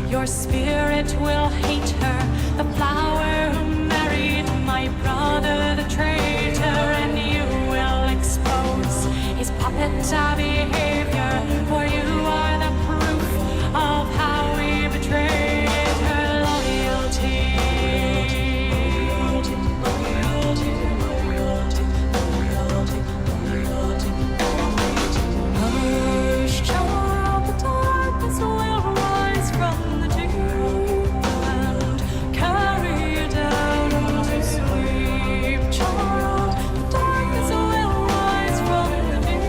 Your spirit will hate her, the flower who married my brother, the traitor, and you will expose his puppet behavior, for you are the proof of how we betrayed her loyalty. Hush, child, the darkness will rise from the deep and carry you down to sleep. Child, the darkness will rise from the deep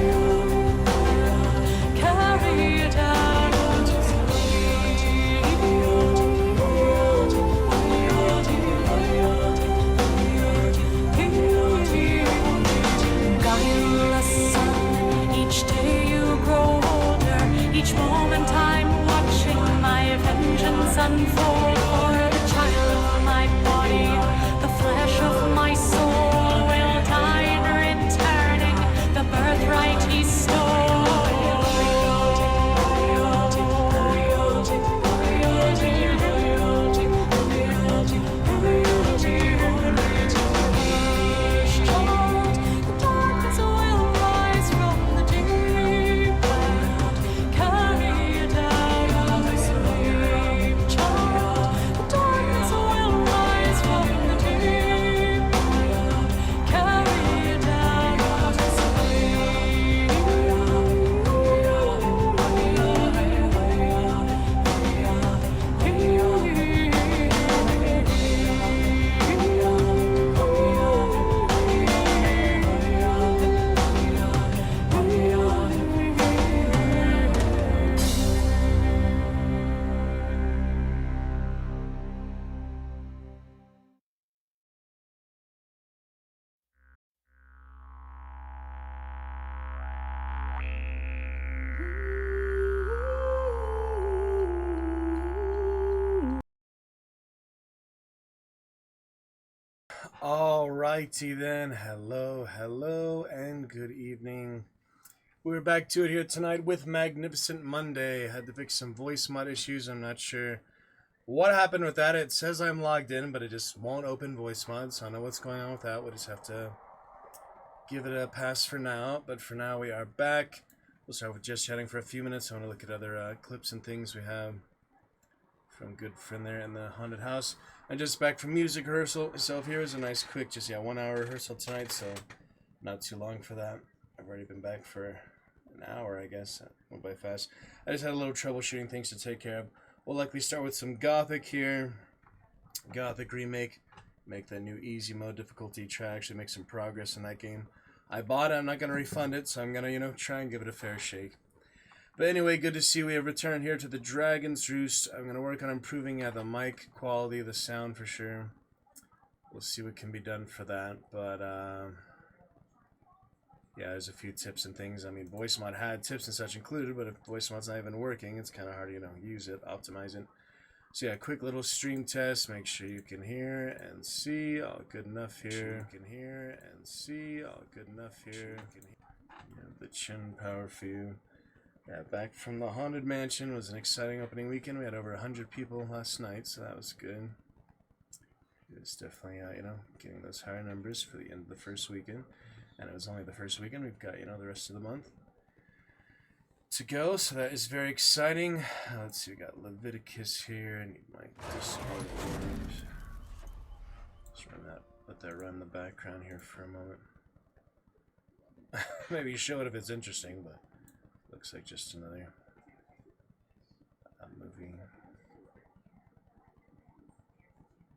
and carry you down to sleep. Guileless son, each day you grow older, each moment I'm watching my vengeance unfold. For the child of my body, the flesh of my soul will die in returning the birthright he stole. Alrighty then, hello, and good evening. We're back to it here tonight with Magnificent Monday. Had to fix some voice mod issues. I'm not sure what happened with that. It says I'm logged in, but it just won't open voice mod, so I don't know what's going on with that. We'll just have to give it a pass for now, but for now we are back. We'll start with just chatting for a few minutes. I want to look at other clips and things we have from good friend there in the haunted house. And just back from music rehearsal. So here is a nice quick, just 1 hour rehearsal tonight, so not too long for that. I've already been back for an hour, I guess. That went by fast. I just had a little troubleshooting things to take care of. We'll likely start with some Gothic here. Gothic remake. Make the new easy mode difficulty. Try to actually make some progress in that game. I bought it, I'm not going to refund it, so I'm going to, try and give it a fair shake. But anyway, good to see we have returned here to the Dragon's Roost. I'm going to work on improving the mic quality, the sound for sure. We'll see what can be done for that. But, yeah, there's a few tips and things. I mean, voice mod had tips and such included, but if voice mod's not even working, it's kind of hard to, use it, optimize it. So yeah, quick little stream test. Make sure you can hear and see. All good enough here. You can hear and see. All good enough here. Yeah, the chin power for you. Yeah, back from the Haunted Mansion. Was an exciting opening weekend. We had over 100 people last night, so that was good. It's definitely, getting those higher numbers for the end of the first weekend. And it was only the first weekend. We've got, the rest of the month to go, so that is very exciting. Let's see, we got Leviticus here. I need my Discord. that run in the background here for a moment. Maybe show it if it's interesting, but looks like just another movie of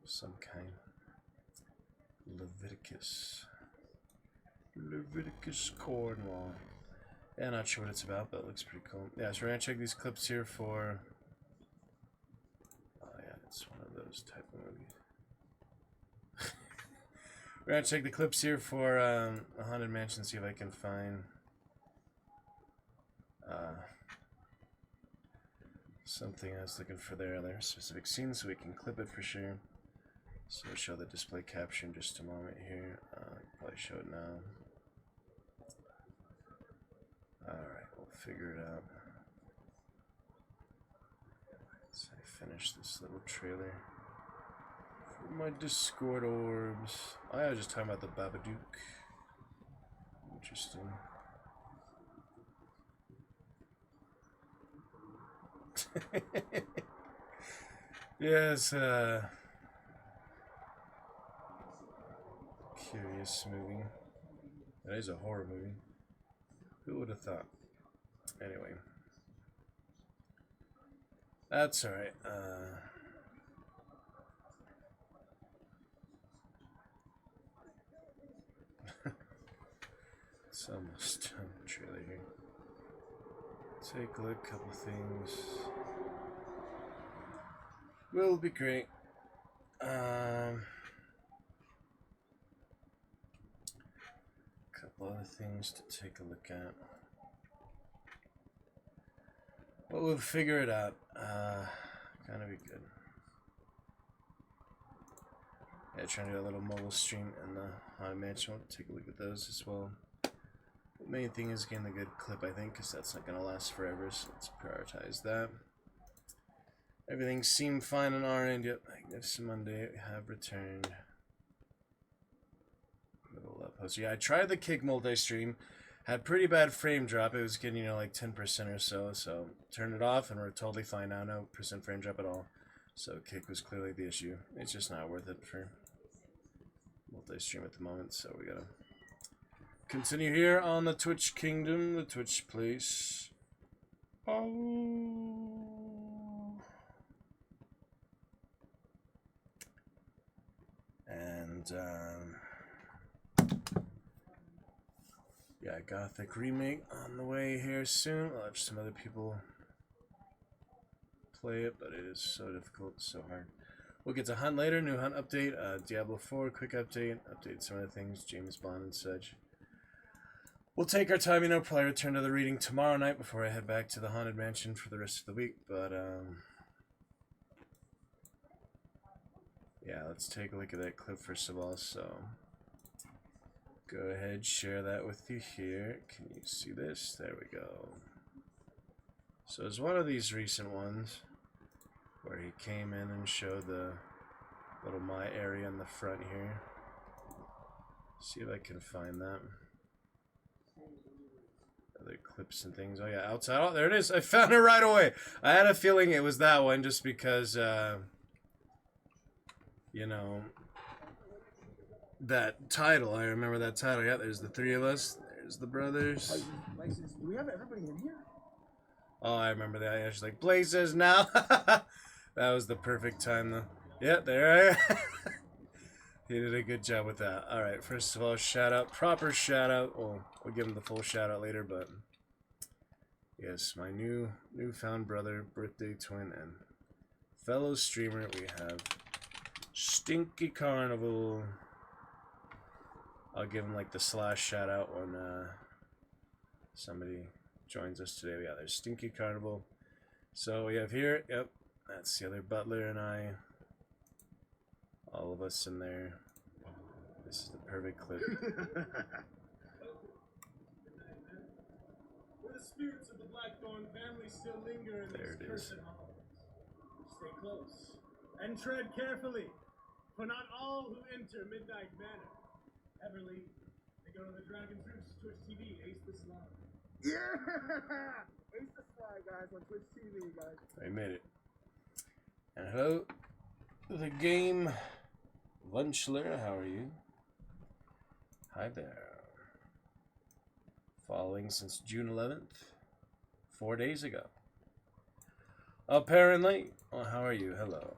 some kind. Leviticus Cornwall. Yeah, not sure what it's about, but it looks pretty cool. Yeah, so we're gonna check these clips here for. Oh yeah, it's one of those type of movies. We're gonna check the clips here for a haunted mansion. See if I can find something I was looking for there. There specific scenes, so we can clip it for sure. So we'll show the display capture in just a moment here. Probably show it now. Alright, we'll figure it out. So I finish this little trailer for my Discord orbs. Oh, I was just talking about the Babadook. Interesting. Yes, curious movie. That is a horror movie. Who would have thought? Anyway. That's alright. It's almost done. Trailer here. Take a look, couple things. Will be great. Couple other things to take a look at. But we'll figure it out. Gonna be good. Yeah, trying to do a little mobile stream in the Haunted Mansion. We'll take a look at those as well. The main thing is getting a good clip, I think, because that's not going to last forever, so let's prioritize that. Everything seemed fine on our end. Yep, Magnificent Monday, we have returned. Little post. Yeah, I tried the Kick multi-stream. Had pretty bad frame drop. It was getting, like 10% or so. So turned it off, and we're totally fine now. No percent frame drop at all. So Kick was clearly the issue. It's just not worth it for multi-stream at the moment. So we gotta continue here on the Twitch Kingdom, the Twitch place. Oh. And yeah, Gothic remake on the way here soon. I'll have some other people play it, but it is so difficult, so hard. We'll get to Hunt later. New Hunt update. Diablo 4 quick update. Update some other things. James Bond and such. We'll take our time, probably return to the reading tomorrow night before I head back to the Haunted Mansion for the rest of the week. But yeah, let's take a look at that clip first of all. So go ahead, share that with you here. Can you see this? There we go. So it's one of these recent ones where he came in and showed the little my area in the front here. See if I can find that. Other clips and things. Oh yeah, outside. Oh, there it is. I found it right away. I had a feeling it was that one just because, you know, that title. I remember that title. Yeah, there's the three of us. There's the brothers. Do we have everybody in here? Oh, I remember that. Yeah, she's like, Blazes now. That was the perfect time, though. Yeah, there I am. He did a good job with that. Alright, first of all, shout out. Proper shout out. Well, we'll give him the full shout out later, but yes, my newfound brother, birthday twin, and fellow streamer, we have Stinky Carnival. I'll give him like the slash shout out when somebody joins us today. Yeah, there's Stinky Carnival. So we have here, yep, that's the other butler and I. All of us in there. This is the perfect clip. Where the spirits of the Blackthorn family still linger in There these it is. cursed halls. Stay close and tread carefully, for not all who enter Midnight Manor ever leave. They go to the Dragon's Roost, Twitch TV, Ace the Sly. Yeah! Ace the Sly, guys, on Twitch TV, guys. I made it. And hello, the game Lunchler, how are you? Hi there. Following since June 11th. 4 days ago. Apparently. Oh, how are you? Hello.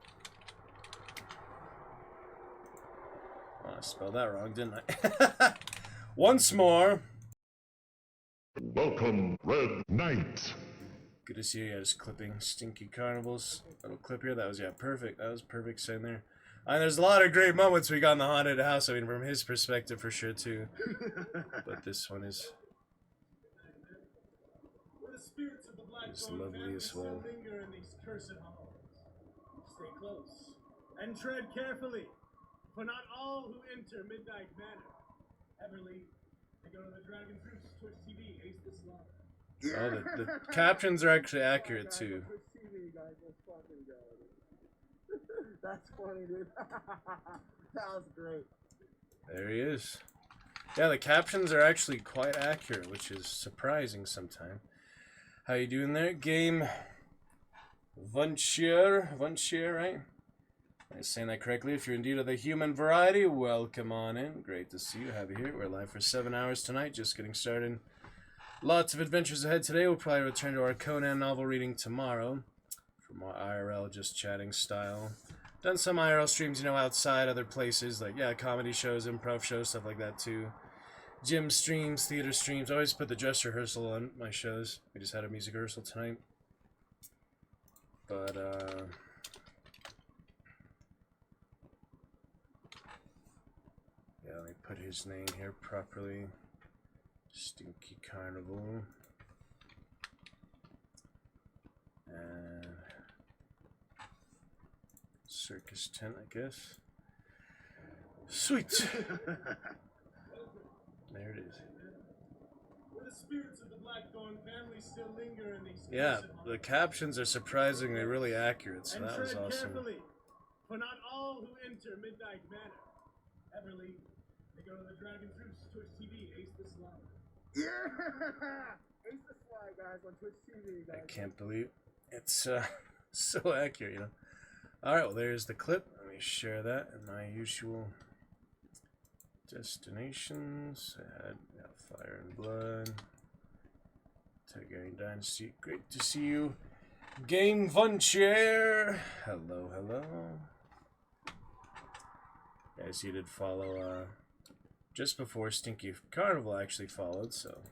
Oh, I spelled that wrong, didn't I? Once more. Welcome, Red Knight. Good to see you guys clipping Stinky Carnival's little clip here. That was, yeah, perfect. That was perfect saying there. And there's a lot of great moments we got in the haunted house. I mean, from his perspective for sure, too. But this one is lovely as well. Linger in these cursed halls. Stay close and tread carefully, for not all who enter Midnight Manor ever leave. They go to the Dragon's Roost, Twitch TV, Ace the Slaughter. Oh, the captions are actually accurate too. Twitch TV, guys, let's fucking go. That's funny, dude. That was great. There he is. Yeah, the captions are actually quite accurate, which is surprising sometimes. How you doing there? Game Vunchier, right? Am I saying that correctly? If you're indeed of the human variety, welcome on in. Great to see you. Have you here. We're live for 7 hours tonight, just getting started. Lots of adventures ahead today. We'll probably return to our Conan novel reading tomorrow. For more IRL, just chatting style. Done some IRL streams, you know, outside other places, like, yeah, comedy shows, improv shows, stuff like that, too. Gym streams, theater streams. I always put the dress rehearsal on my shows. We just had a music rehearsal tonight. But, yeah, let me put his name here properly. Stinky Carnival. And Circus Tent, I guess. Sweet. There it is. Where the spirits of the Blackthorn family still linger in these Yeah, cursed halls. the captions are surprisingly really accurate, so And that was tread awesome. carefully, for not all who enter Midnight Manor ever leave. They go to the Dragon's Roost, Twitch TV, Ace the Slaughter. Yeah! Ace the Sly, guys, on Twitch TV, guys. I can't believe it's so accurate, you know. Alright, well, there's the clip. Let me share that in my usual destinations. I had Fire and Blood, Targaryen Dynasty. Great to see you. Game Vunchier. Hello, hello. Guys, you did follow just before Stinky Carnival actually followed, so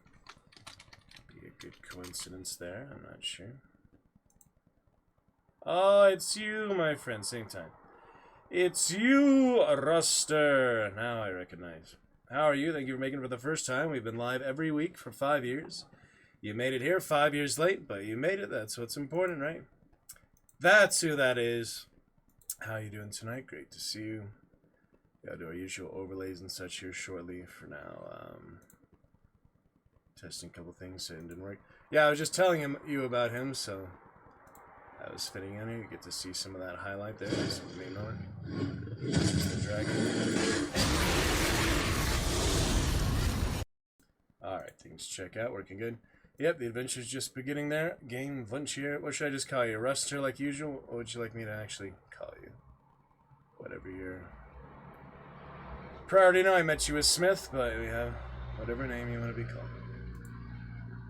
be a good coincidence there. I'm not sure. Oh, it's you, my friend. Same time. It's you, Ruster. Now I recognize. How are you? Thank you for making it for the first time. We've been live every week for 5 years. You made it here 5 years late, but you made it. That's what's important, right? That's who that is. How you doing tonight? Great to see you. Gotta do our usual overlays and such here shortly. For now, testing a couple things and didn't work. Yeah, I was just telling you about him, so that was fitting in here. You get to see some of that highlight there. Just give me a moment. This is the dragon. Alright, things check out. Working good. Yep, the adventure's just beginning there. Game Vunchier. What should I just call you? Ruster like usual? Or would you like me to actually call you? Whatever your priority. Now I met you as Smith, but we have whatever name you want to be called.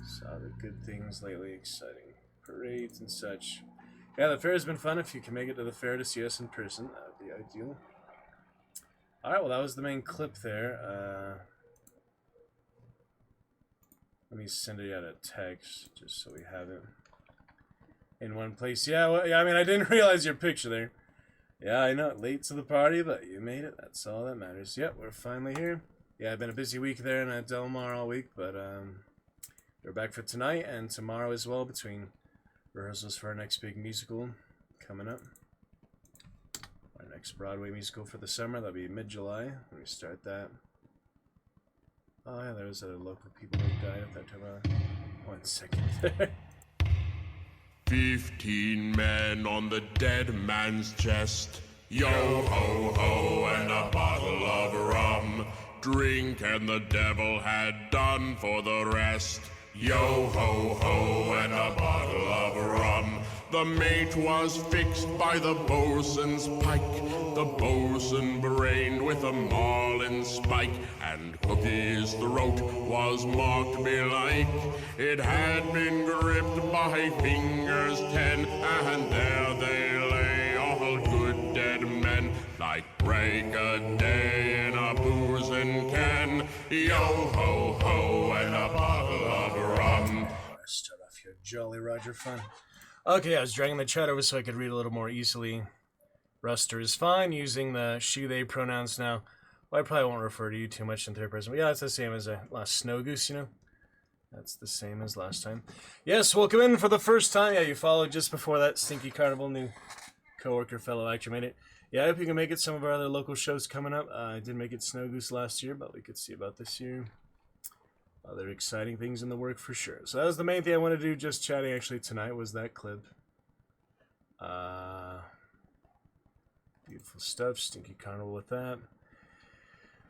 Saw the good things lately. Exciting parades and such. Yeah, the fair has been fun. If you can make it to the fair to see us in person, that would be ideal. Alright, well, that was the main clip there. Let me send it out a text, just so we have it in one place. Yeah, well, yeah, I mean, I didn't realize your picture there. Yeah, I know, late to the party, but you made it. That's all that matters. Yep, we're finally here. Yeah, I've been a busy week there and at Del Mar all week, but we're back for tonight and tomorrow as well, between rehearsals for our next big musical coming up. Our next Broadway musical for the summer, that'll be mid-July. Let me start that. Oh yeah, there was other local people who died at that time. 1 second there. 15 men on the dead man's chest. Yo ho ho and a bottle of rum. Drink and the devil had done for the rest. Yo ho ho and a bottle of rum. The mate was fixed by the bosun's pike. the bosun brained with a maulin' spike, and Cookie's throat was marked belike. It had been gripped by fingers 10, and there they lay, all good dead men, like break a day in a boozing can. Yo ho ho, and a bottle of rum. Start off your Jolly Roger fun. Okay, I was dragging the chat over so I could read a little more easily. Ruster is fine, using the she-they pronouns now. Well, I probably won't refer to you too much in third person, but yeah, it's the same as last Snow Goose, you know? That's the same as last time. Yes, welcome in for the first time. Yeah, you followed just before that Stinky Carnival, new co-worker, fellow actor made it. Yeah, I hope you can make it some of our other local shows coming up. I did make it Snow Goose last year, but we could see about this year. Other exciting things in the work for sure. So that was the main thing I wanted to do, just chatting actually tonight, was that clip. Beautiful stuff. Stinky Carnival with that.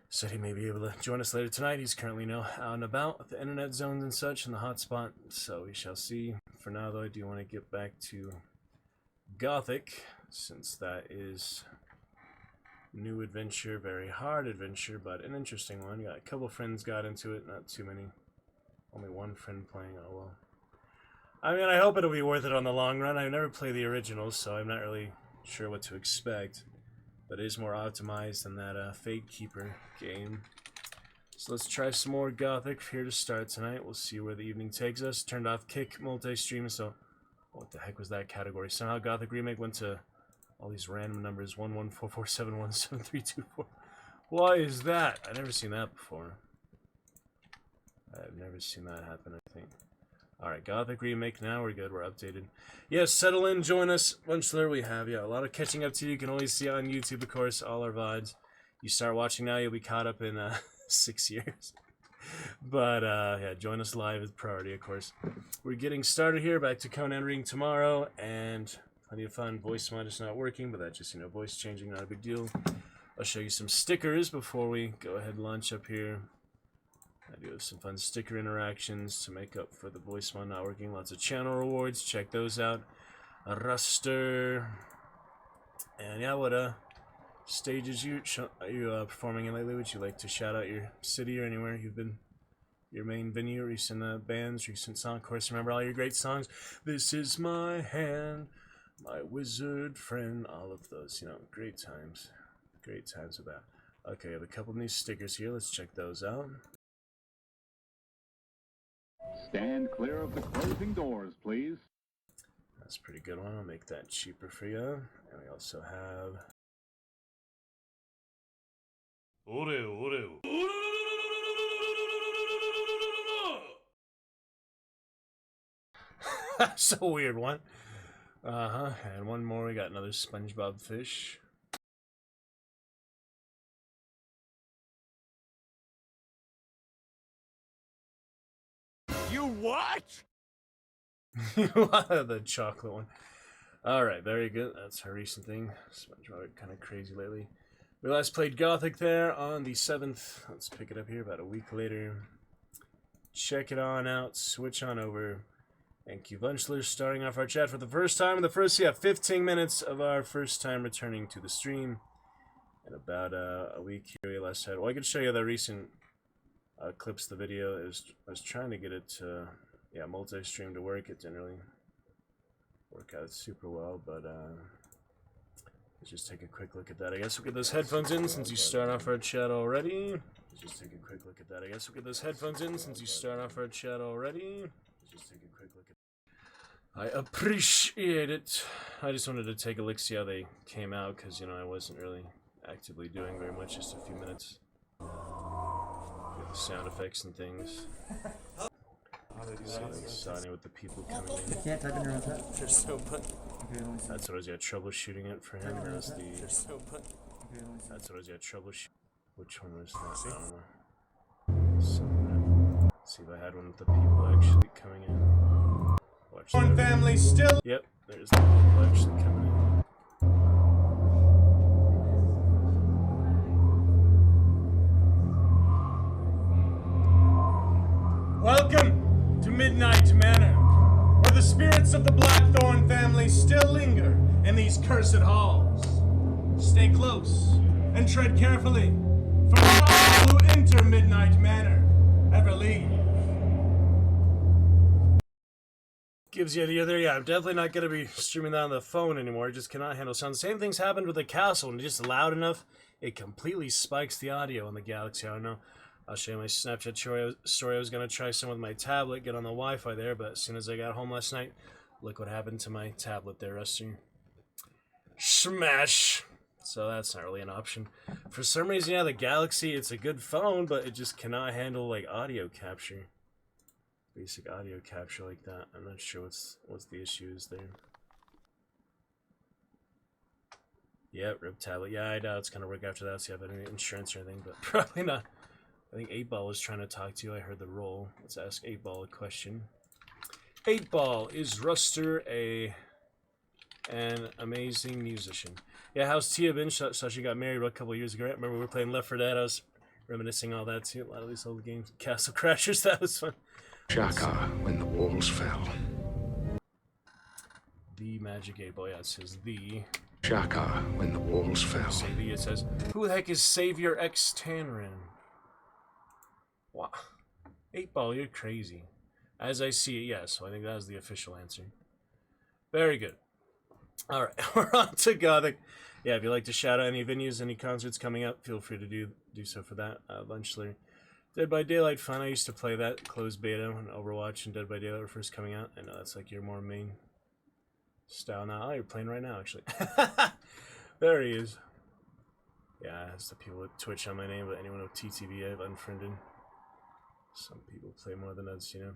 Said he may be able to join us later tonight. He's currently now out and about with the internet zones and such in the hotspot. So we shall see. For now, though, I do want to get back to Gothic, since that is new adventure, very hard adventure, but an interesting one. Got a couple friends got into it, not too many. Only one friend playing. Oh well. I mean, I hope it'll be worth it on the long run. I've never played the originals, so I'm not really sure what to expect. But it is more optimized than that Fate Keeper game. So let's try some more Gothic here to start tonight. We'll see where the evening takes us. Turned off Kick multi-stream, so what the heck was that category? Somehow Gothic Remake went to all these random numbers, 114471732. Why is that? I've never seen that before. I've never seen that happen, I think. Alright, Gothic Remake, now we're good, we're updated. Yes, settle in, join us. Lunchler, we have, yeah, a lot of catching up to you. You can always see on YouTube, of course, all our VODs. You start watching now, you'll be caught up in 6 years. But, yeah, join us live is priority, of course. We're getting started here, back to Conan Ring tomorrow, and plenty of fun. Voice mod is not working, but that's just, you know, voice changing, not a big deal. I'll show you some stickers before we go ahead and launch up here. I do have some fun sticker interactions to make up for the voice mod not working. Lots of channel rewards, check those out. A Ruster. And yeah, what stages are you performing in lately? Would you like to shout out your city or anywhere you've been? Your main venue, recent bands, recent song. Of course, remember all your great songs. This is my hand, my wizard friend. All of those, you know, great times. Great times with that. Okay, I have a couple new stickers here. Let's check those out. Stand clear of the closing doors, please. That's a pretty good one. I'll make that cheaper for you. And we also have... That's a weird one. And one more. We got another SpongeBob fish. You what? The chocolate one. Alright, very good. That's our recent thing. SpongeBob kind of crazy lately. We last played Gothic there on the 7th. Let's pick it up here about a week later. Check it on out. Switch on over. Thank you, Bunchler, starting off our chat for the first time. In the first, 15 minutes of our first time returning to the stream. In about a week here we last had. Well, I could show you the recent clips of the video. I was trying to get it to, yeah, multi-stream to work. It didn't really work out super well, but let's just take a quick look at that. I guess we'll get those headphones in since you start off our chat already. Let's just take a quick look at that. I guess we'll get those headphones in since you start off our chat already. Let's just take a quick look at. I appreciate it. I just wanted to take a look, see how they came out, because, you know, I wasn't really actively doing very much, just a few minutes. Get the sound effects and things. Exciting with the people coming in. You can't type in your own chat. There's no button. Okay, let me see. That's what I was troubleshooting it for him. That was the. There's no button. Okay, let me see. That's what I was troubleshooting. Which one was that? I don't know. So, see if I had one with the people actually coming in. Watch One family still. Yep, there's the people actually coming in. Welcome to Midnight Manor, where the spirits of the Blackthorn family still linger in these cursed halls. Stay close and tread carefully, for not all who enter Midnight Manor ever leave. Gives you the other, yeah, I'm definitely not going to be streaming that on the phone anymore. I just cannot handle sound. The same things happened with the castle. When it's just loud enough, it completely spikes the audio on the Galaxy. I don't know. I'll show you my Snapchat story. I was going to try some with my tablet, get on the Wi-Fi there, but as soon as I got home last night, look what happened to my tablet there, Rusty. Smash! So that's not really an option. For some reason, yeah, the Galaxy, it's a good phone, but it just cannot handle, like, audio capture. Basic audio capture like that. I'm not sure what's the issue is there. Yeah, rip tablet. Yeah, I doubt it's gonna work after that, so you have any insurance or anything, but probably not. I think 8-Ball was trying to talk to you. I heard the roll. Let's ask 8-Ball a question. 8-Ball, is Ruster an amazing musician? Yeah, how's Tia been? So she got married a couple years ago. Right? Remember we were playing Left 4 Dead? I was reminiscing all that too. A lot of these old games. Castle Crashers, that was fun. Shaka when the walls fell. The Magic 8-Ball, yeah, it says the. Shaka when the walls fell. Say the, it says, who the heck is Savior X Tanrin? Wow. 8-Ball, you're crazy. As I see it, yes, so I think that is the official answer. Very good. Alright, we're on to Gothic. Yeah, if you'd like to shout out any venues, any concerts coming up, feel free to do so for that. Lunch later. Dead by Daylight fun. I used to play that closed beta when Overwatch and Dead by Daylight were first coming out. I know that's like your more main style now. Oh, you're playing right now, actually. There he is. Yeah, it's the people with Twitch on my name, but anyone with TTV I've unfriended. Some people play more than others, you know.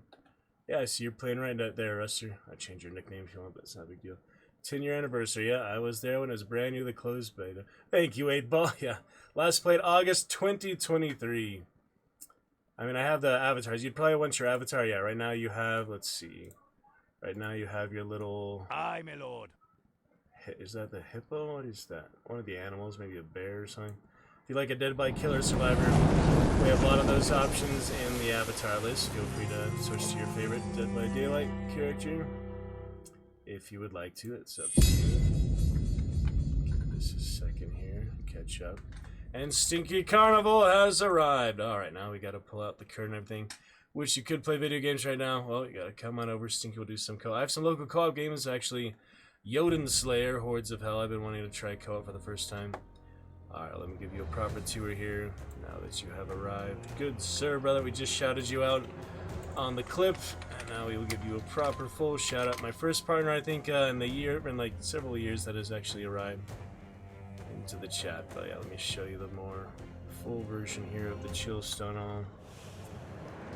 Yeah, I see you're playing right there, Ruster. I'd change your nickname if you want, but it's not a big deal. 10-year anniversary. Yeah, I was there when it was brand new, the closed beta. Thank you, 8-Ball. Yeah, last played August 2023. I mean, I have the avatars. You'd probably want your avatar. Yeah, right now you have, let's see. Right now you have your little... Aye, my lord. Is that the hippo? What is that? One of the animals, maybe a bear or something. If you like a Dead by Killer Survivor, we have a lot of those options in the avatar list. Feel free to switch to your favorite Dead by Daylight character. If you would like to, it's up to you. Give this a second here. Catch up. And Stinky Carnival has arrived. Alright, now we gotta pull out the curtain and everything. Wish you could play video games right now. Well, you gotta come on over. Stinky will do some co-op. I have some local co-op games, actually. Jotun Slayer, Hordes of Hell. I've been wanting to try co-op for the first time. Alright, let me give you a proper tour here, now that you have arrived. Good sir, brother, we just shouted you out on the clip, and now we will give you a proper full shout out. My first partner, I think, in like several years, that has actually arrived into the chat. But yeah, let me show you the more full version here of the Chillstone on.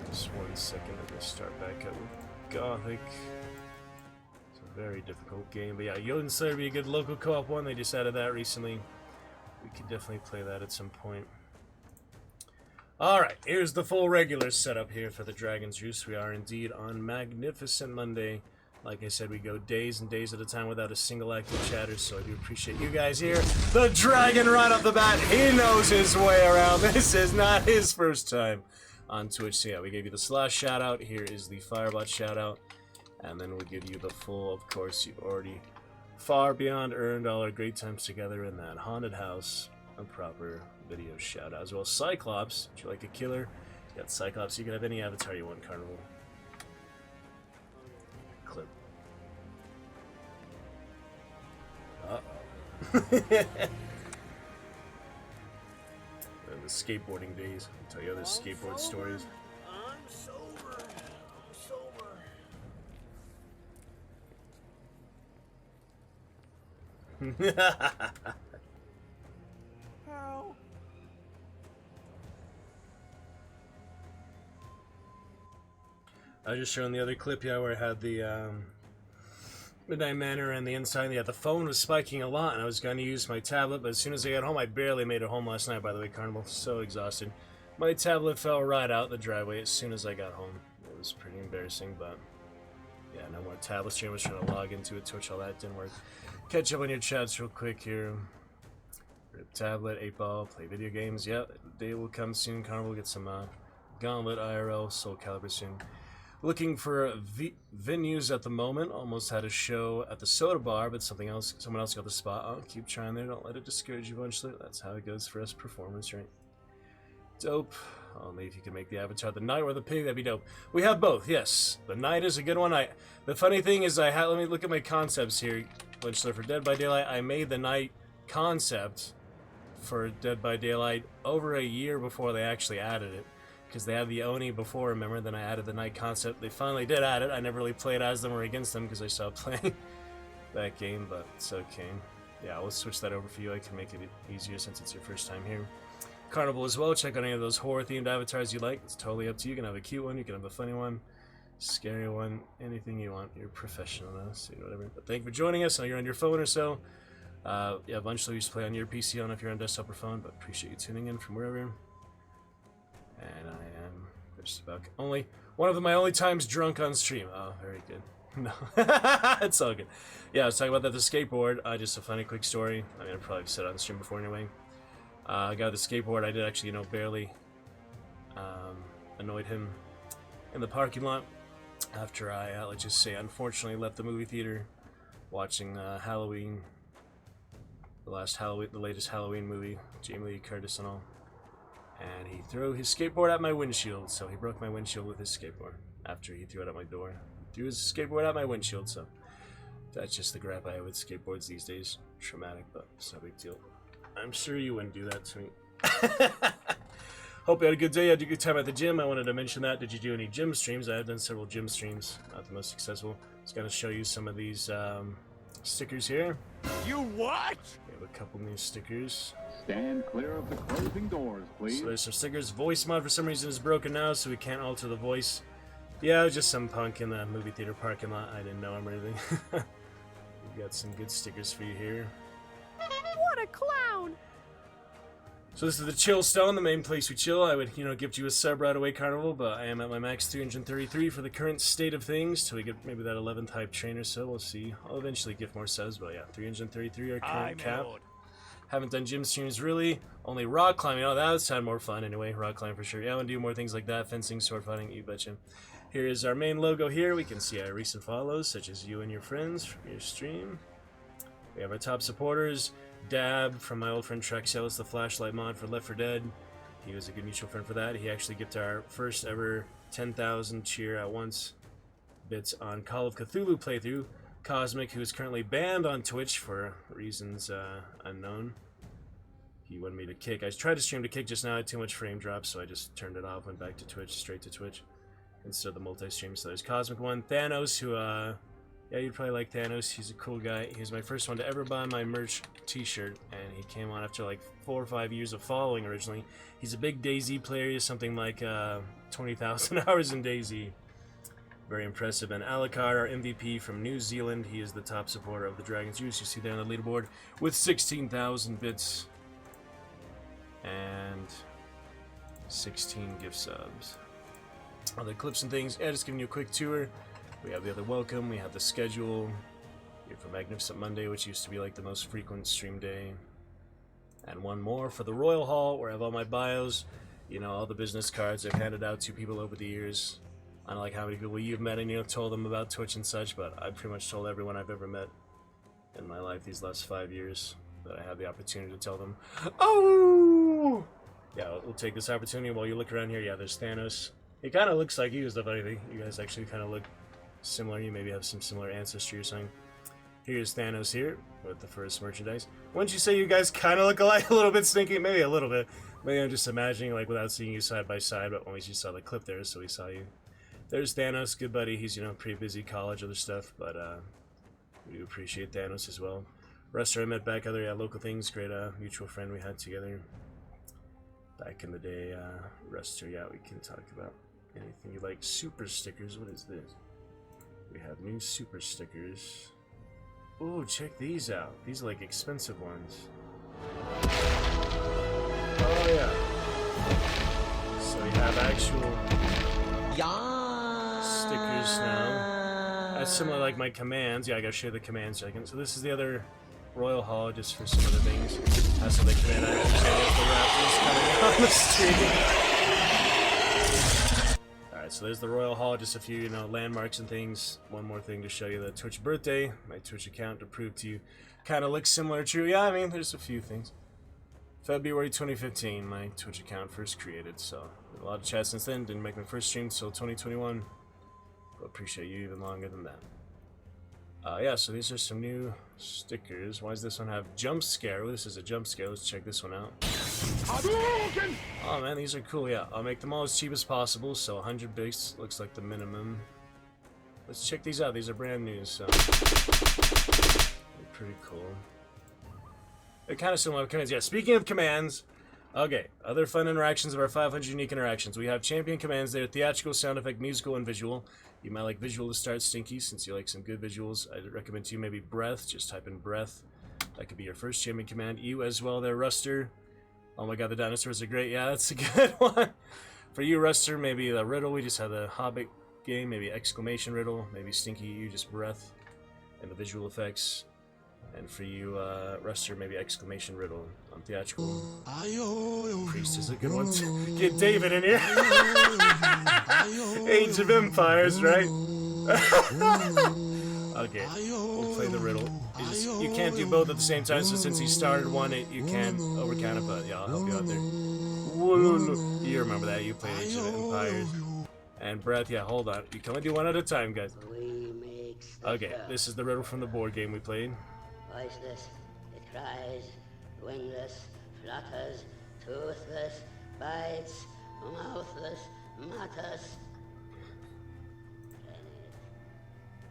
Just 1 second, I'm gonna start back up with Gothic. It's a very difficult game, but yeah, Jotun Slayer would be a good local co-op one. They just added that recently. We could definitely play that at some point. Alright, here's the full regular setup here for the Dragon's Roost. We are indeed on Magnificent Monday. Like I said, we go days and days at a time without a single active chatter, so I do appreciate you guys here. The Dragon right off the bat, he knows his way around. This is not his first time on Twitch. So yeah, we gave you the Slash shout out. Here is the Firebot shout out. And then we'll give you the full, of course, you've already far beyond earned all our great times together in that haunted house. A proper video shout out as well. Cyclops, would you like a killer? You got Cyclops. You can have any avatar you want, Carnival. Clip. Uh-oh. The skateboarding days. I'll tell you other skateboard stories. I'm sober. How? I was just showing the other clip, yeah, where I had the Midnight Manor and the inside. Yeah, the phone was spiking a lot, and I was going to use my tablet, but as soon as I got home, I barely made it home last night, by the way, Carnival. So exhausted. My tablet fell right out the driveway as soon as I got home. It was pretty embarrassing, but yeah, no more tablet stream. I was trying to log into it, Twitch, all that didn't work. Catch up on your chats real quick here. Rip tablet, 8-Ball, play video games. Yeah, the day will come soon. Carnival will get some Gauntlet IRL, Soul Calibur soon. Looking for venues at the moment. Almost had a show at the Soda Bar, but someone else got the spot. Oh, keep trying there. Don't let it discourage you eventually. That's how it goes for us performers, right? Dope. Only if you can make the Avatar the Knight or the Pig, that'd be dope. We have both, yes. The Knight is a good one. The funny thing is, let me look at my concepts here. For Dead by Daylight, I made the Knight concept for Dead by Daylight over a year before they actually added it. Because they had the Oni before, remember? Then I added the Knight concept. They finally did add it. I never really played as them or against them because I stopped playing that game, but it's okay. Yeah, we'll switch that over for you. I can make it easier since it's your first time here. Carnival as well. Check out any of those horror-themed avatars you like. It's totally up to you. You can have a cute one. You can have a funny one. Scary one. Anything you want. You're professional now, so whatever. But thank you for joining us. I know you're on your phone or so. Yeah, eventually we used to play on your PC. I don't know if you're on desktop or phone, but appreciate you tuning in from wherever. And I am just about only one of my only times drunk on stream. Oh, very good. No, it's all good. Yeah, I was talking about that the skateboard. Just a funny quick story. I mean, I probably said it on stream before anyway. I got the skateboard. I did actually, barely annoyed him in the parking lot after I, let's just say, unfortunately left the movie theater watching Halloween, the latest Halloween movie, Jamie Lee Curtis and all. And he threw his skateboard at my windshield, so he broke my windshield with his skateboard after he threw it at my door. Threw his skateboard at my windshield, so that's just the grab I have with skateboards these days. Traumatic, but it's no big deal. I'm sure you wouldn't do that to me. Hope you had a good day. I had a good time at the gym. I wanted to mention that. Did you do any gym streams? I have done several gym streams. Not the most successful. Just going to show you some of these stickers here. You what? We have a couple new stickers. Stand clear of the closing doors, please. So there's some stickers. Voice mod for some reason is broken now, so we can't alter the voice. Yeah, it was just some punk in the movie theater parking lot. I didn't know him or anything. We've got some good stickers for you here. What a clown! So this is the chill stone, the main place we chill. I would, gift you a sub right away, Carnival, but I am at my max 333 for the current state of things, till we get maybe that 11th hype train or so. We'll see. I'll eventually gift more subs, but yeah, 333 our current cap. Lord. Haven't done gym streams really. Only rock climbing. Oh, that would sound more fun anyway. Rock climbing for sure. Yeah, I want to do more things like that. Fencing, sword fighting, you betcha. Here is our main logo here. We can see our recent follows, such as you and your friends from your stream. We have our top supporters. Dab from my old friend Trexelis, the flashlight mod for Left 4 Dead. He was a good mutual friend for that. He actually gifted our first ever 10,000 cheer at once bits on Call of Cthulhu playthrough. Cosmic, who is currently banned on Twitch for reasons unknown. He wanted me to kick. I tried to stream to kick just now. I had too much frame drop, so I just turned it off, went back to Twitch, straight to Twitch, instead of the multi-stream. So there's Cosmic one. Thanos, who, yeah, you'd probably like Thanos. He's a cool guy. He was my first one to ever buy my merch t-shirt, and he came on after like 4 or 5 years of following originally. He's a big DayZ player. He has something like 20,000 hours in DayZ. Very impressive. And Alucard, our MVP from New Zealand, he is the top supporter of the Dragon's Juice. You see there on the leaderboard with 16,000 bits and 16 gift subs. Other clips and things. Yeah, just giving you a quick tour. We have the other welcome. We have the schedule here for Magnificent Monday, which used to be like the most frequent stream day. And one more for the Royal Hall, where I have all my bios. All the business cards I've handed out to people over the years. I don't like how many people you've met and told them about Twitch and such, but I've pretty much told everyone I've ever met in my life these last 5 years that I had the opportunity to tell them. Oh! Yeah, we'll take this opportunity while you look around here. Yeah, there's Thanos. He kind of looks like you is the funny thing. You guys actually kind of look similar. You maybe have some similar ancestry or something. Here's Thanos here with the first merchandise. Wouldn't you say you guys kind of look alike? A little bit stinky? Maybe a little bit. Maybe I'm just imagining like without seeing you side by side, but when we just saw the clip there, so we saw you. There's Thanos, good buddy. He's, pretty busy, college, other stuff, but we do appreciate Thanos as well. Ruster I met back, other local things, great mutual friend we had together back in the day. Ruster, yeah, we can talk about anything you like. Super stickers, what is this? We have new super stickers. Oh, check these out. These are like expensive ones. Oh yeah. So we have actual stickers now. That's similar like my commands. Yeah, I gotta show you the commands second. So this is the other Royal Hall, just for some other things. That's what the command I understand is the Raptors coming on the street. Alright, so there's the Royal Hall, just a few, you know, landmarks and things. One more thing to show you, the Twitch birthday, my Twitch account to prove to you. Kind of looks similar to, yeah, I mean, there's a few things. February 2015, my Twitch account first created, so a lot of chat since then. Didn't make my first stream till 2021, but appreciate you even longer than that. Yeah, so these are some new stickers. Why does this one have jump scare? Oh, this is a jump scare. Let's check this one out. Oh man, these are cool. Yeah, I'll make them all as cheap as possible. So 100 bits looks like the minimum. Let's check these out. These are brand new, so they're pretty cool. They're kind of similar to commands. Yeah, speaking of commands, okay, other fun interactions of our 500 unique interactions. We have champion commands. They're theatrical, sound effect, musical, and visual. You might like visual to start, Stinky, since you like some good visuals. I'd recommend to you maybe breath. Just type in breath. That could be your first champion command. You as well there, Ruster. Oh my god, the dinosaurs are great. Yeah, that's a good one. For you, Ruster, maybe the riddle. We just had the Hobbit game. Maybe exclamation riddle. Maybe Stinky, you just breath. And the visual effects. And for you, Ruster, maybe exclamation riddle on theatrical. Priest is a good one too. Get David in here. Age of Empires, right? Okay, we'll play the riddle. You can't do both at the same time, so since he started one, you can overcount it, but yeah, I'll help you out there. You remember that, you played Age of Empires. And breath, yeah, hold on. You can only do one at a time, guys. Okay, this is the riddle from the board game we played. Voiceless, it cries, wingless, flutters, toothless, bites, mouthless, mutters.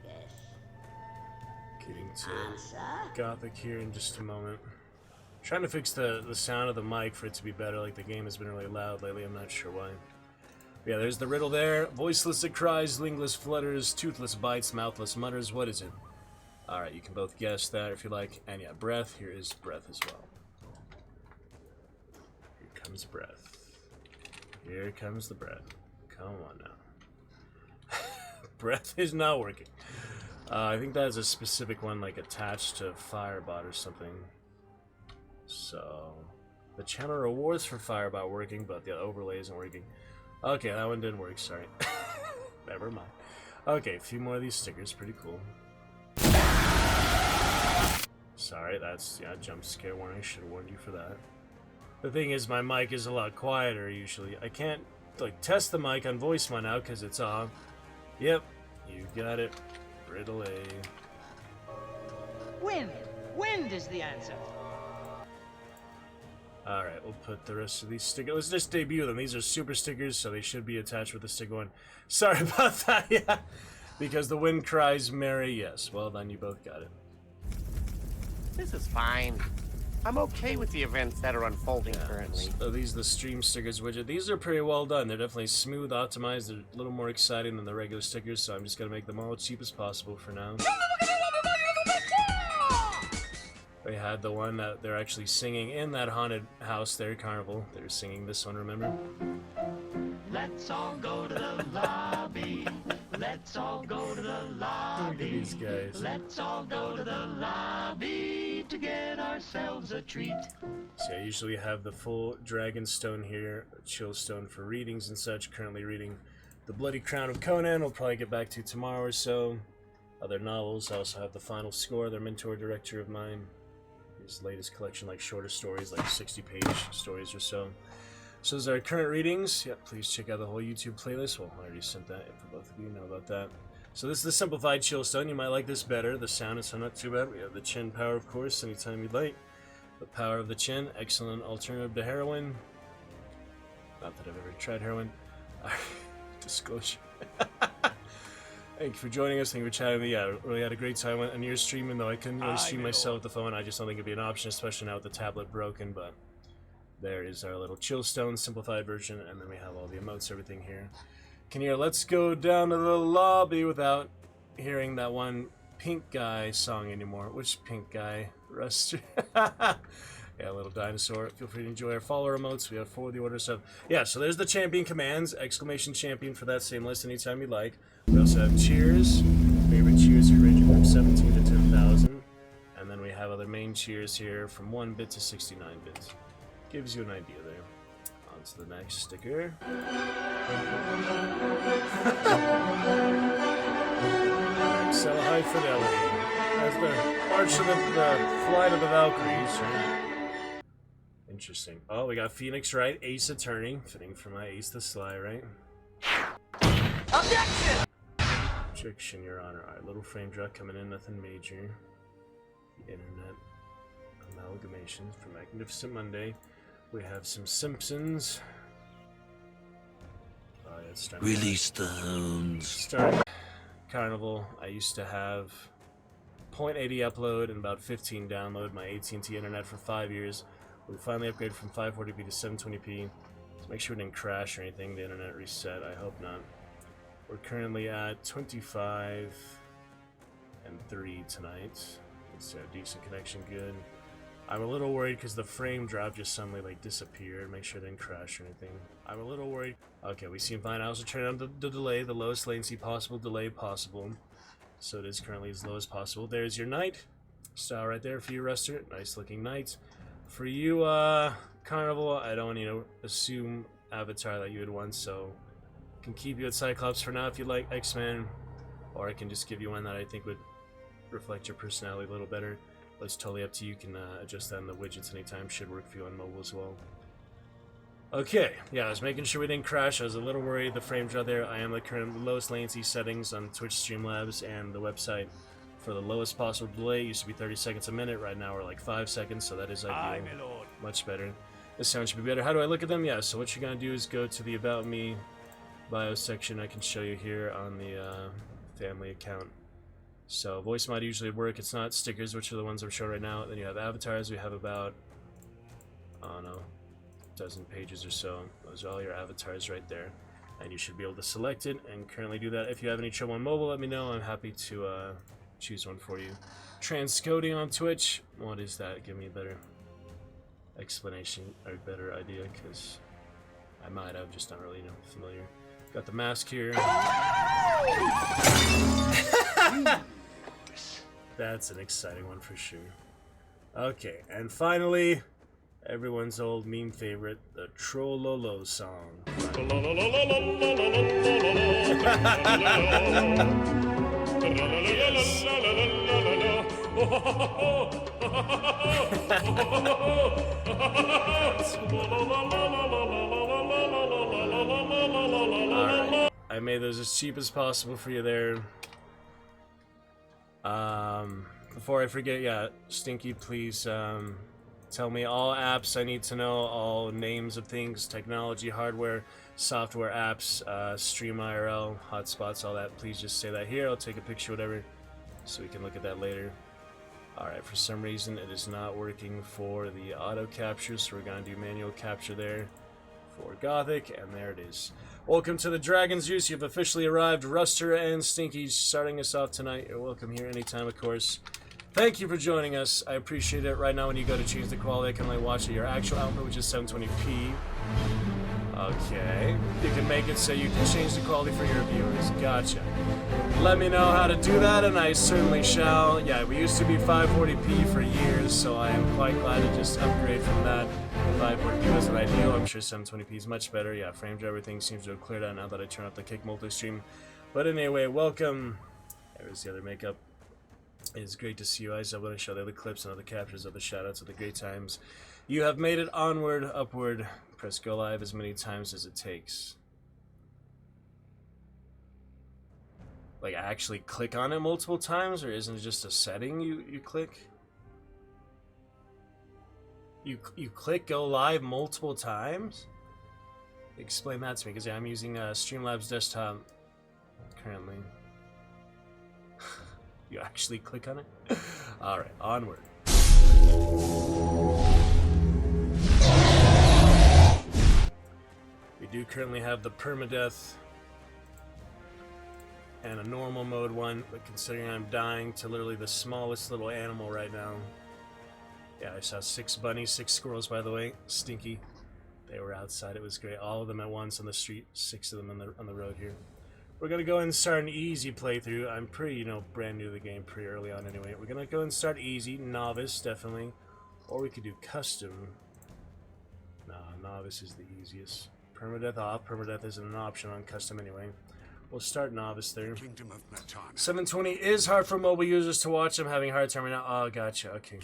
Guess. Getting to Gothic here in just a moment. Trying to fix the sound of the mic for it to be better, like the game has been really loud lately, I'm not sure why. Yeah, there's the riddle there. Voiceless it cries, wingless flutters, toothless bites, mouthless mutters. What is it? Alright, you can both guess that if you like. And yeah, breath. Here is breath as well. Here comes breath. Here comes the breath. Come on now. Breath is not working. I think that is a specific one, like attached to Firebot or something. So, the channel rewards for Firebot working, but the overlay isn't working. Okay, that one didn't work, sorry. Never mind. Okay, a few more of these stickers, pretty cool. Sorry, that's, yeah, jump scare warning, should have warned you for that. The thing is, my mic is a lot quieter usually. I can't, like, test the mic on VoiceMod now because it's off. Yep, you got it. Riddle A. Wind! Wind is the answer! Alright, we'll put the rest of these stickers. Let's just debut them. These are super stickers, so they should be attached with the sticker one. Sorry about that, yeah. Because the wind cries merry, yes. Well done, you both got it. This is fine. I'm okay with the events that are unfolding currently. So these are the stream stickers widget. These are pretty well done. They're definitely smooth, optimized. They're a little more exciting than the regular stickers, so I'm just going to make them all as cheap as possible for now. We had the one that they're actually singing in that haunted house there, Carnival. They're singing this one, remember? Let's all go to the lobby. Let's all go to the lobby. Look at these guys. Let's all go to the lobby to get ourselves a treat. So I usually have the full Dragonstone here, Chillstone for readings and such. Currently reading The Bloody Crown of Conan. We'll probably get back to tomorrow or so. Other novels. I also have The Final Score, their mentor director of mine. His latest collection, like shorter stories, like 60-page stories or so. So those are our current readings. Yep, please check out the whole YouTube playlist. Well, I already sent that for both of you, know about that. So this is the simplified Chillstone. You might like this better. The sound is not too bad. We have the chin power, of course, anytime you'd like. The power of the chin, excellent alternative to heroin. Not that I've ever tried heroin. Disclosure. Thank you for joining us. Thank you for chatting with me. Yeah, really had a great time on your stream, even though I couldn't really stream myself with the phone. I just don't think it'd be an option, especially now with the tablet broken, but there is our little Chillstone simplified version, and then we have all the emotes, everything here. Can you hear Let's Go Down to the Lobby without hearing that one pink guy song anymore? Which pink guy? Ruster? Yeah, little dinosaur. Feel free to enjoy our follower emotes. We have 4 of the order stuff. Yeah, so there's the champion commands. Exclamation champion for that same list anytime you like. We also have cheers. Favorite cheers are ranging from 17 to 10,000. And then we have other main cheers here from 1 bit to 69 bits. Gives you an idea there. On to the next sticker. Excel High Fidelity. That's the March of the Flight of the Valkyries, right? Interesting. Oh, we got Phoenix Wright, Ace Attorney. Fitting for my Ace the Sly, right? Objection! Objection, Your Honor. Alright, little frame drop coming in, nothing major. Internet amalgamations for Magnificent Monday. We have some Simpsons. Oh, yeah, it's starting. Release the hounds. Starting Carnival. I used to have 0.80 upload and about 15 download my AT&T internet for 5 years. We finally upgraded from 540p to 720p. So make sure it didn't crash or anything. The internet reset. I hope not. We're currently at 25 and 3 tonight. It's a decent connection, good. I'm a little worried because the frame drop just suddenly like disappeared. Make sure it didn't crash or anything. I'm a little worried. Okay, we seem fine. I also turned on the delay, the lowest latency possible, delay possible. So it is currently as low as possible. There's your knight. Style right there for you, Ruster. Nice looking knight. For you, Carnival, I don't, assume avatar that you would want, so I can keep you at Cyclops for now if you like X-Men, or I can just give you one that I think would reflect your personality a little better. But it's totally up to you. You can adjust that in the widgets anytime. Should work for you on mobile as well. Okay, yeah, I was making sure we didn't crash. I was a little worried the frame drop there. I am the current lowest latency settings on Twitch Streamlabs and the website. For the lowest possible delay, it used to be 30 seconds a minute. Right now we're like 5 seconds, so that is ideal. Aye, my lord. Much better. This sound should be better. How do I look at them? Yeah, so what you're going to do is go to the About Me bio section. I can show you here on the family account. So voice mod usually would work. It's not stickers, which are the ones I'm showing right now. Then you have avatars. We have about, I don't know, a dozen pages or so. Those are all your avatars right there. And you should be able to select it and currently do that. If you have any trouble on mobile, let me know. I'm happy to choose one for you. Transcoding on Twitch. What is that? Give me a better explanation or better idea, because I might have just not really familiar. Got the mask here. That's an exciting one for sure. Okay, and finally, everyone's old meme favorite, the Trollolo song. Alright, I made those as cheap as possible for you there. Before I forget, yeah, Stinky, please tell me all apps I need to know, all names of things, technology, hardware, software, apps, stream IRL, hotspots, all that. Please just say that here. I'll take a picture, whatever, so we can look at that later. Alright, for some reason it is not working for the auto capture, so we're going to do manual capture there for Gothic, and there it is. Welcome to the Dragon's Juice. You've officially arrived. Ruster and Stinky starting us off tonight. You're welcome here anytime, of course. Thank you for joining us. I appreciate it. Right now, when you go to change the quality, I can only watch at your actual output, which is 720p. Okay. You can make it so you can change the quality for your viewers. Gotcha. Let me know how to do that, and I certainly shall. Yeah, we used to be 540p for years, so I am quite glad to just upgrade from that. 540p wasn't ideal. I'm sure 720p is much better. Yeah, frame drop, everything seems to have cleared out now that I turn off the Kick multi-stream. But anyway, welcome. There's the other makeup. It's great to see you guys. I want to show the other clips and other captures of the shoutouts of the great times. You have made it onward, upward. Press go live as many times as it takes. Like, actually click on it multiple times, or isn't it just a setting you click? You click go live multiple times? Explain that to me, because yeah, I'm using Streamlabs desktop currently. You actually click on it? Alright, onward. We do currently have the permadeath and a normal mode one, but considering I'm dying to literally the smallest little animal right now. Yeah, I saw 6 bunnies, 6 squirrels, by the way. Stinky. They were outside. It was great. All of them at once on the street. 6 of them on the road here. We're gonna go ahead and start an easy playthrough. I'm pretty, brand new to the game pretty early on anyway. We're gonna go ahead and start easy, novice, definitely. Or we could do custom. Nah, novice is the easiest. Permadeath off. Permadeath isn't an option on custom anyway. We'll start novice there. 720 is hard for mobile users to watch. I'm having a hard time right now. Oh, gotcha. Okay.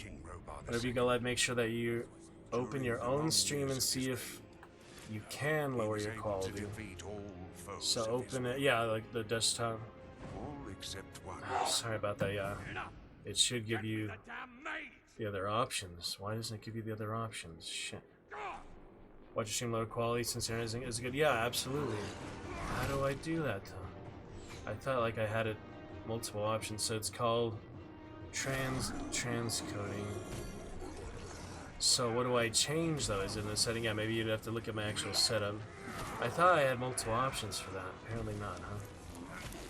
Whenever you go live, make sure that you open your own stream and see if you can lower your quality. So open it. Yeah, like the desktop. Sorry about that, yeah. It should give you the other options. Why doesn't it give you the other options? Shit. Watch your stream lower quality since there is good. Yeah, absolutely. How do I do that though? I thought like I had it multiple options. So it's called transcoding. So what do I change though? Is it in the setting? Yeah, maybe you'd have to look at my actual setup. I thought I had multiple options for that. Apparently not, huh?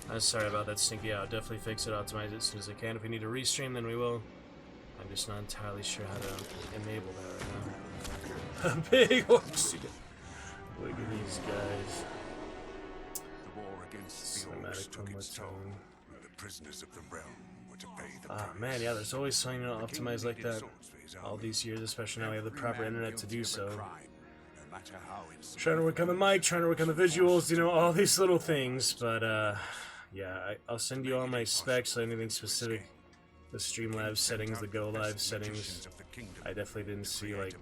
I'm sorry about that, Stinky. Yeah, I'll definitely fix it, optimize it as soon as I can. If we need to restream, then we will. I'm just not entirely sure how to enable that right now. Big horse. Look at these guys. The war against the Cinematic took one more its toll. time. The prisoners of the realm were to pay the Ah, man, yeah, there's always something optimized like that. All these years, especially now we have the proper internet to do so. Trying to work on the mic, trying to work on the visuals, you know, all these little things. But, yeah, I'll send you all my specs, anything specific. The Streamlabs settings, the Go Live settings. I definitely didn't see, like,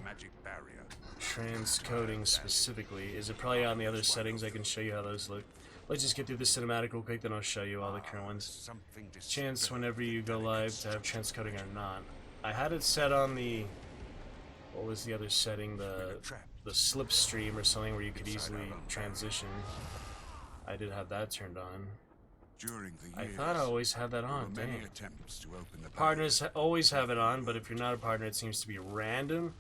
transcoding specifically. Is it probably on the other settings? I can show you how those look. Let's just get through the cinematic real quick, then I'll show you all the current ones. Chance whenever you go live to have transcoding or not. I had it set on the... What was the other setting? The slipstream or something where you could easily transition. I did have that turned on. I thought I always had that on, dang. Partners always have it on, but if you're not a partner, it seems to be random.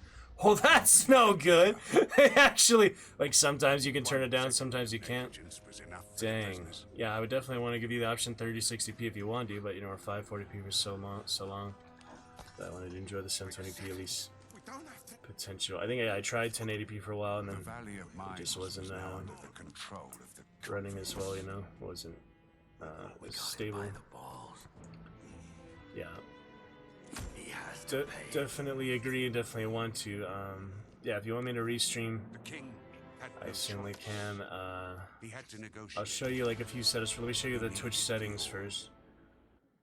Oh, that's no good! Actually, like, sometimes you can turn it down, sometimes you can't. Dang. Yeah, I would definitely want to give you the option 3060p if you want to, but, you know, or 540p for so long. But I wanted to enjoy the 720p at least. Potential. I think I tried 1080p for a while, and then it just wasn't running as well, you know? It wasn't as stable. Yeah. Definitely agree and definitely want to. Yeah, if you want me to restream, I certainly can. I'll show you like a few settings. Let me show you the Twitch settings first.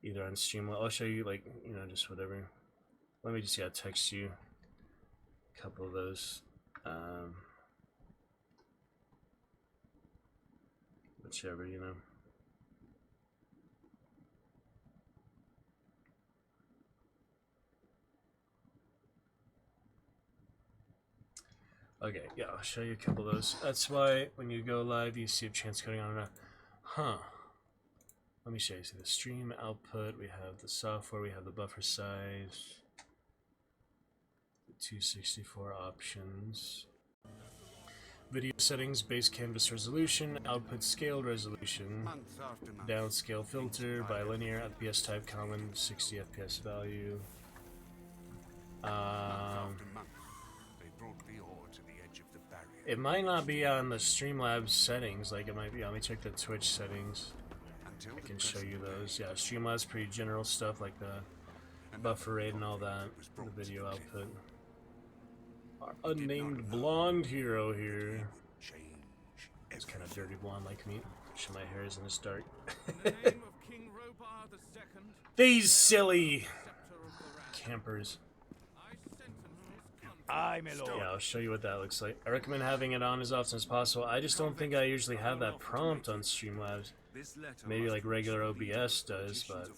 Either on stream, I'll show you like, you know, just whatever. Let me just, yeah, text you a couple of those. Whichever, you know. Okay, yeah, I'll show you a couple of those. That's why when you go live, you see a transcoding on or not. Huh. Let me show you. See the stream output, we have the software, we have the buffer size, the 264 options, video settings, base canvas resolution, output scale resolution, downscale filter, bilinear, FPS type common, 60 FPS value. It might not be on the Streamlabs settings, like it might be. Let me check the Twitch settings. I can show you those. Yeah, Streamlabs pretty general stuff like the buffer rate and all that. The video output. Our unnamed blonde hero here. It's kind of dirty blonde like me. Sure, my hair isn't as dark. These silly campers. Aye, my lord. Yeah, I'll show you what that looks like. I recommend having it on as often as possible. I just don't think I usually have that prompt on Streamlabs. Maybe like regular OBS does, but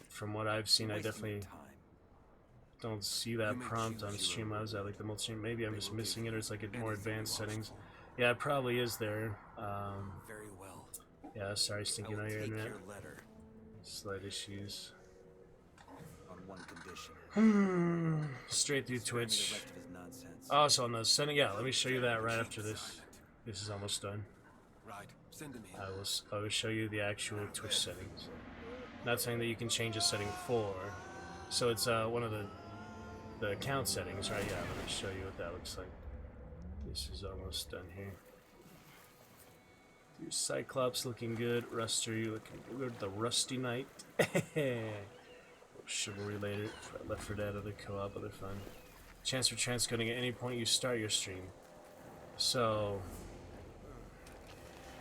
from what I've seen, I definitely don't see that prompt on Streamlabs. I like the multi-stream. Maybe I'm just missing it, or it's like a more advanced settings. Yeah, it probably is there. Very well. Yeah, sorry, Stinky, on your internet. Slight issues. On one condition. Straight through Twitch. Also on the setting, yeah, let me show you that right after this. This is almost done. Right, send him in. I will show you the actual Twitch settings. Not saying that you can change a setting for. So it's one of the account settings, right? Yeah, let me show you what that looks like. This is almost done here. Your Cyclops looking good. Ruster, you looking good. The Rusty Knight. Chivalry later. Left 4 Dead, other co-op, other fun. Chance for transcoding at any point you start your stream. So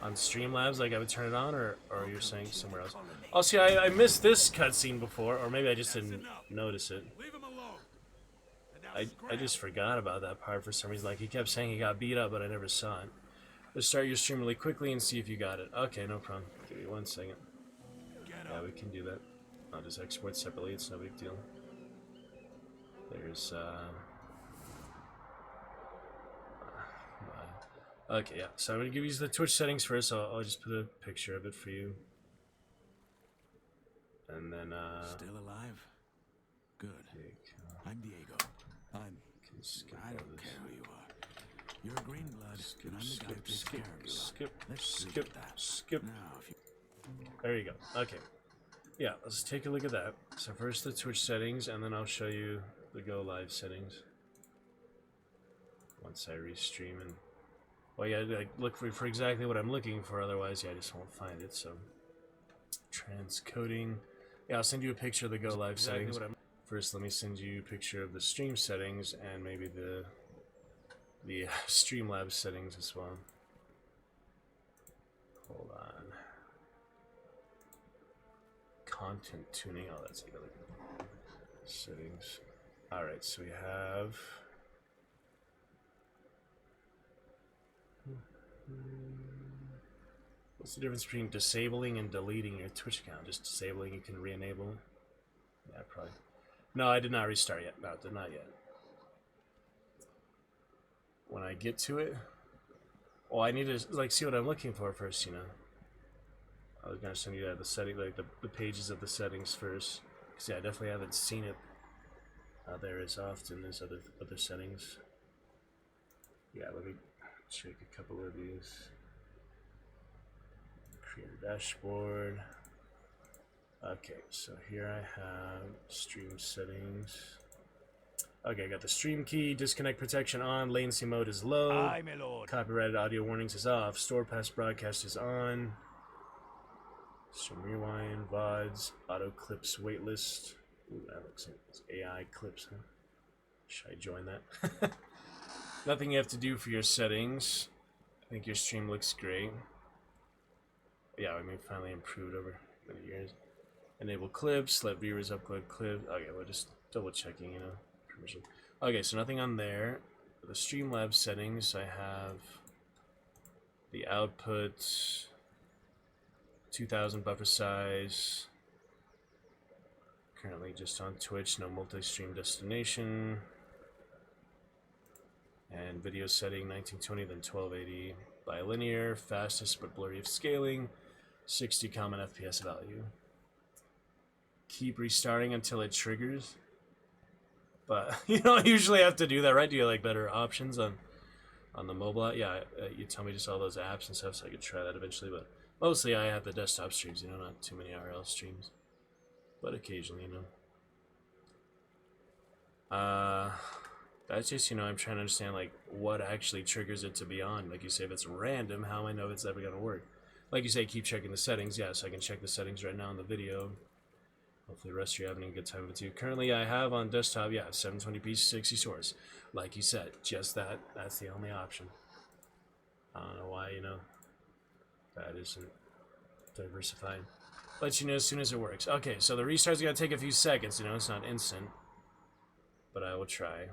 on Streamlabs, like I would turn it on, or you're saying somewhere else? Oh, see, I missed this cutscene before, or maybe I just didn't notice it. I just forgot about that part for some reason. Like, he kept saying he got beat up, but I never saw it. Let's start your stream really quickly and see if you got it. Okay, no problem. Give me 1 second. Yeah, we can do that. I'll just export separately. It's no big deal. There's, okay, yeah. So I'm going to give you the Twitch settings first. I'll just put a picture of it for you. And then, Still alive? Good. I'm Diego. I don't care who you are. You're a green blood, and I'm the guy who takes care of you. Skip. There you go. Okay. Yeah, let's take a look at that. So first the Twitch settings, and then I'll show you the Go Live settings. Once I restream and... Well, yeah, like, look for exactly what I'm looking for, otherwise, yeah, I just won't find it, so... Transcoding. Yeah, I'll send you a picture of the Go Live settings. First, let me send you a picture of the stream settings, and maybe the Streamlabs settings as well. Hold on. Content tuning. Oh, that's like other settings. Alright, so we have... What's the difference between disabling and deleting your Twitch account? Just disabling, you can re-enable it? Yeah, probably. No, I did not restart yet. No, did not yet. When I get to it... Well, I need to, like, see what I'm looking for first, you know? I was gonna send you the setting, like, the pages of the settings first. Because, yeah, I definitely haven't seen it there as often as other settings. Yeah, let me check a couple of these. Create a dashboard. Okay, so here I have stream settings. Okay, I got the stream key, disconnect protection on, latency mode is low, Aye, my lord. Copyrighted audio warnings is off, store past broadcast is on, stream rewind, VODs, auto clips waitlist. Ooh, that looks like it's AI clips, huh? Should I join that? Nothing you have to do for your settings. I think your stream looks great. Yeah, I mean, finally improved over many years. Enable clips, let viewers upload clips. Okay, we're just double checking, you know, permission. Okay, so nothing on there. The Streamlabs settings, I have the output, 2000 buffer size. Currently just on Twitch, no multi-stream destination. And video setting 1920 then 1280. Bilinear, fastest but blurry of scaling, 60 common FPS value. Keep restarting until it triggers. But you don't usually have to do that, right? Do you like better options on the mobile? Yeah, you tell me just all those apps and stuff, so I could try that eventually. But mostly I have the desktop streams, you know, not too many RL streams. But occasionally, you know. That's just, you know, I'm trying to understand, like, what actually triggers it to be on. Like you say, if it's random, how do I know if it's ever going to work? Like you say, keep checking the settings. Yeah, so I can check the settings right now in the video. Hopefully the rest of you are having a good time with it too. Currently, I have on desktop, yeah, 720p 60 source. Like you said, just that. That's the only option. I don't know why, you know, that isn't diversified. Let you know as soon as it works. Okay, so the restart's going to take a few seconds. You know, it's not instant. But I will try.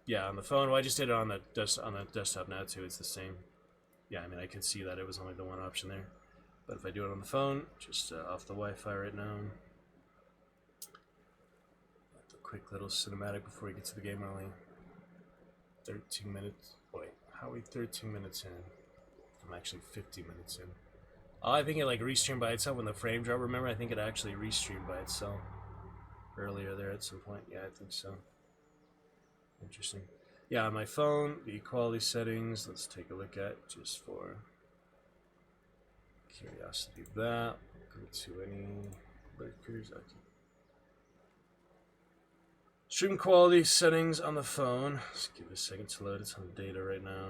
Yeah, on the phone. Well, I just did it on the desktop now too. It's the same. Yeah, I mean, I could see that it was only the one option there. But if I do it on the phone, just off the Wi-Fi right now. A quick little cinematic before we get to the game. Only 13 minutes. Wait, how are we 13 minutes in? I'm actually 50 minutes in. Oh, I think it like restreamed by itself when the frame drop. Remember, I think it actually restreamed by itself earlier there at some point. Yeah, I think so. Interesting. Yeah, on my phone, the equality settings, let's take a look at just for curiosity of that. Go to any lurkers. Okay. Stream quality settings on the phone. Just give it a second to load. It's on data right now.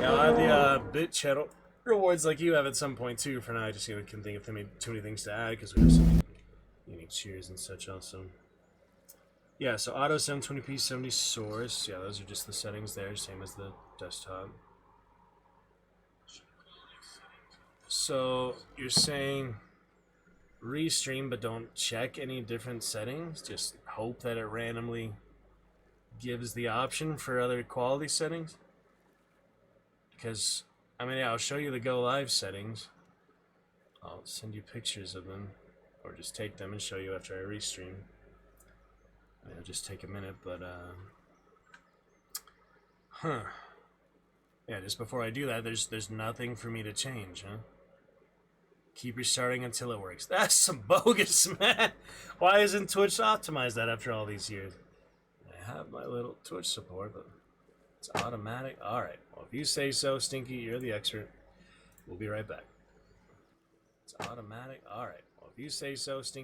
Yeah, I'll have the bit channel rewards like you have at some point too. For now, I just can't think of too many things to add because we have some unique cheers and such also. Yeah, so auto 720p 70 source. Yeah, those are just the settings there, same as the desktop. So you're saying restream, but don't check any different settings? Just hope that it randomly gives the option for other quality settings? Because, I mean, yeah, I'll show you the go live settings. I'll send you pictures of them, or just take them and show you after I restream. It'll just take a minute, but yeah, just before I do that, there's nothing for me to change, huh? Keep restarting until it works. That's some bogus, man. Why isn't Twitch optimized that after all these years? I have my little Twitch support, but it's automatic. All right. Well, if you say so, Stinky, you're the expert. We'll be right back. It's automatic. All right. Well, if you say so, Stinky.